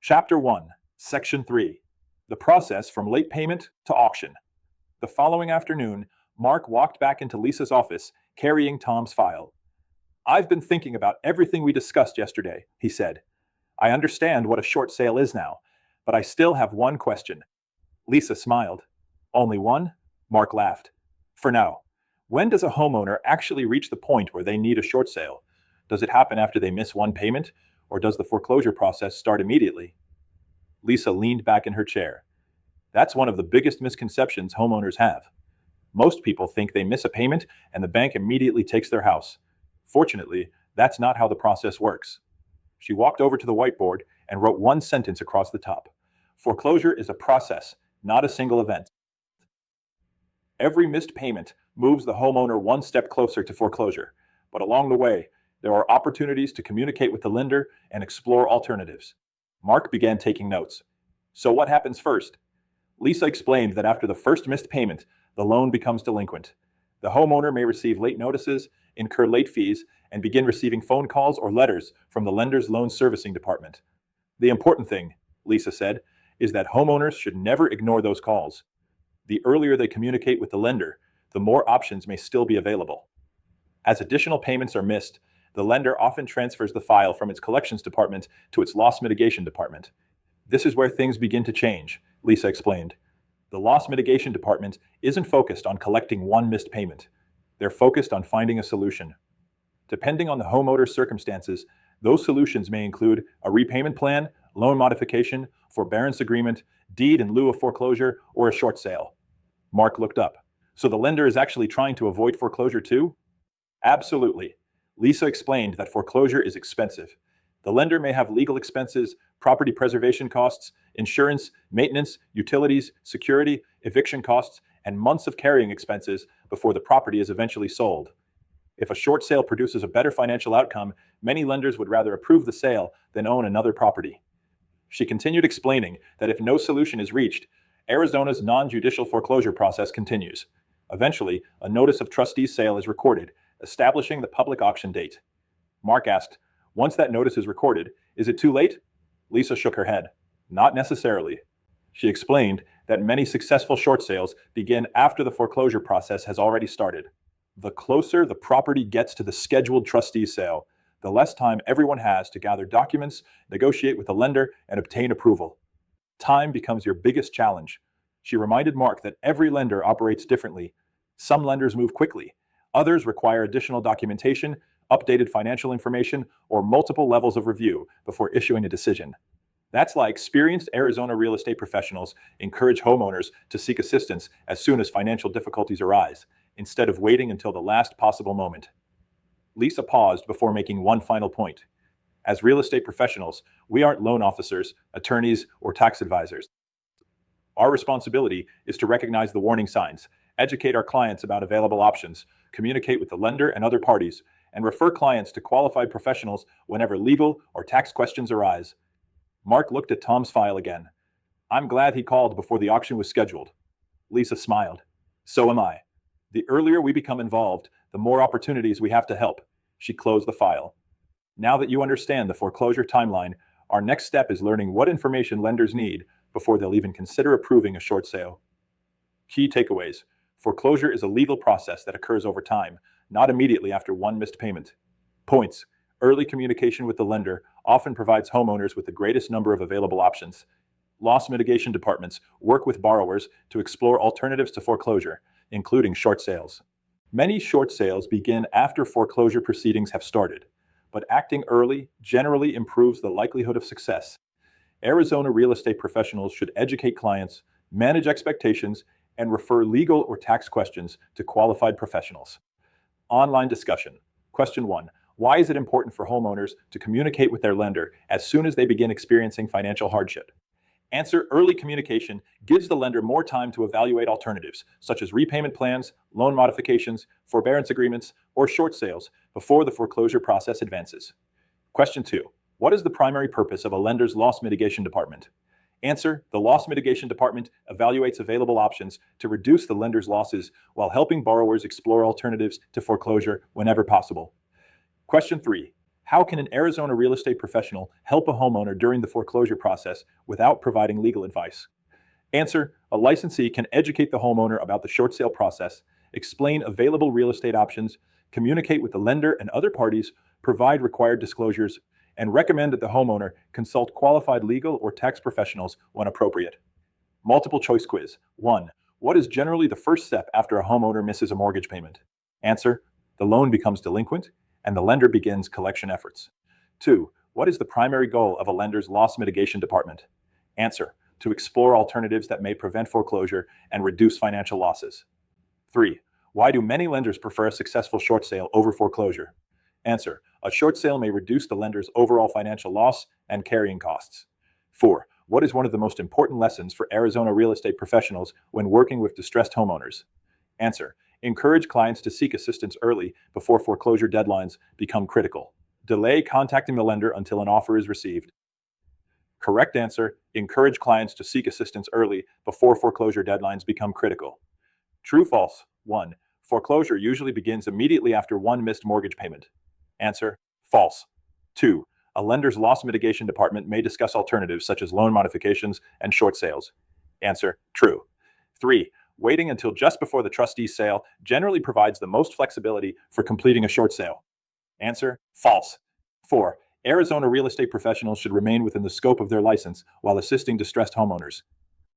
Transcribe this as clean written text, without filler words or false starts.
Chapter 1, Section 3, The Process from Late Payment to Auction. The following afternoon, Mark walked back into Lisa's office, carrying Tom's file. "I've been thinking about everything we discussed yesterday," he said. "I understand what a short sale is now, but I still have one question." Lisa smiled. "Only one?" Mark laughed. "For now. When does a homeowner actually reach the point where they need a short sale? Does it happen after they miss one payment, or does the foreclosure process start immediately?" Lisa leaned back in her chair. "That's one of the biggest misconceptions homeowners have. Most people think they miss a payment and the bank immediately takes their house. Fortunately, that's not how the process works." She walked over to the whiteboard and wrote one sentence across the top. "Foreclosure is a process, not a single event. Every missed payment moves the homeowner one step closer to foreclosure, but along the way, there are opportunities to communicate with the lender and explore alternatives." Mark began taking notes. "So what happens first?" Lisa explained that after the first missed payment, the loan becomes delinquent. The homeowner may receive late notices, incur late fees, and begin receiving phone calls or letters from the lender's loan servicing department. "The important thing," Lisa said, "is that homeowners should never ignore those calls. The earlier they communicate with the lender, the more options may still be available. As additional payments are missed, the lender often transfers the file from its collections department to its loss mitigation department. This is where things begin to change," Lisa explained. "The loss mitigation department isn't focused on collecting one missed payment. They're focused on finding a solution. Depending on the homeowner's circumstances, those solutions may include a repayment plan, loan modification, forbearance agreement, deed in lieu of foreclosure, or a short sale." Mark looked up. "So the lender is actually trying to avoid foreclosure too?" "Absolutely." Lisa explained that foreclosure is expensive. The lender may have legal expenses, property preservation costs, insurance, maintenance, utilities, security, eviction costs, and months of carrying expenses before the property is eventually sold. If a short sale produces a better financial outcome, many lenders would rather approve the sale than own another property. She continued explaining that if no solution is reached, Arizona's non-judicial foreclosure process continues. Eventually, a notice of trustee's sale is recorded, establishing the public auction date. Mark asked, "Once that notice is recorded, is it too late?" Lisa shook her head. "Not necessarily." She explained that many successful short sales begin after the foreclosure process has already started. The closer the property gets to the scheduled trustee sale, the less time everyone has to gather documents, negotiate with the lender, and obtain approval. Time becomes your biggest challenge. She reminded Mark that every lender operates differently. Some lenders move quickly. Others require additional documentation, updated financial information, or multiple levels of review before issuing a decision. That's why experienced Arizona real estate professionals encourage homeowners to seek assistance as soon as financial difficulties arise, instead of waiting until the last possible moment. Lisa paused before making one final point. As real estate professionals, we aren't loan officers, attorneys, or tax advisors. Our responsibility is to recognize the warning signs, educate our clients about available options, communicate with the lender and other parties, and refer clients to qualified professionals whenever legal or tax questions arise. Mark looked at Tom's file again. "I'm glad he called before the auction was scheduled." Lisa smiled. "So am I. The earlier we become involved, the more opportunities we have to help." She closed the file. "Now that you understand the foreclosure timeline, our next step is learning what information lenders need before they'll even consider approving a short sale." Key takeaways. Foreclosure is a legal process that occurs over time, not immediately after one missed payment. Points. Early communication with the lender often provides homeowners with the greatest number of available options. Loss mitigation departments work with borrowers to explore alternatives to foreclosure, including short sales. Many short sales begin after foreclosure proceedings have started, but acting early generally improves the likelihood of success. Arizona real estate professionals should educate clients, manage expectations, and refer legal or tax questions to qualified professionals. Online discussion. Question 1. Why is it important for homeowners to communicate with their lender as soon as they begin experiencing financial hardship? Answer: early communication gives the lender more time to evaluate alternatives, such as repayment plans, loan modifications, forbearance agreements, or short sales, before the foreclosure process advances. Question 2. What is the primary purpose of a lender's loss mitigation department? Answer: the loss mitigation department evaluates available options to reduce the lender's losses while helping borrowers explore alternatives to foreclosure whenever possible. Question 3. How can an Arizona real estate professional help a homeowner during the foreclosure process without providing legal advice? Answer: a licensee can educate the homeowner about the short sale process, explain available real estate options, communicate with the lender and other parties, provide required disclosures, and recommend that the homeowner consult qualified legal or tax professionals when appropriate. Multiple choice quiz. 1. What is generally the first step after a homeowner misses a mortgage payment? Answer: the loan becomes delinquent and the lender begins collection efforts. 2. What is the primary goal of a lender's loss mitigation department? Answer: to explore alternatives that may prevent foreclosure and reduce financial losses. 3. Why do many lenders prefer a successful short sale over foreclosure? Answer: a short sale may reduce the lender's overall financial loss and carrying costs. 4. What is one of the most important lessons for Arizona real estate professionals when working with distressed homeowners? Answer: encourage clients to seek assistance early before foreclosure deadlines become critical. Delay contacting the lender until an offer is received. Correct answer: encourage clients to seek assistance early before foreclosure deadlines become critical. True false. 1. Foreclosure usually begins immediately after one missed mortgage payment. Answer: false. 2. A lender's loss mitigation department may discuss alternatives such as loan modifications and short sales. Answer: true. 3. Waiting until just before the trustee's sale generally provides the most flexibility for completing a short sale. Answer: false. 4. Arizona real estate professionals should remain within the scope of their license while assisting distressed homeowners.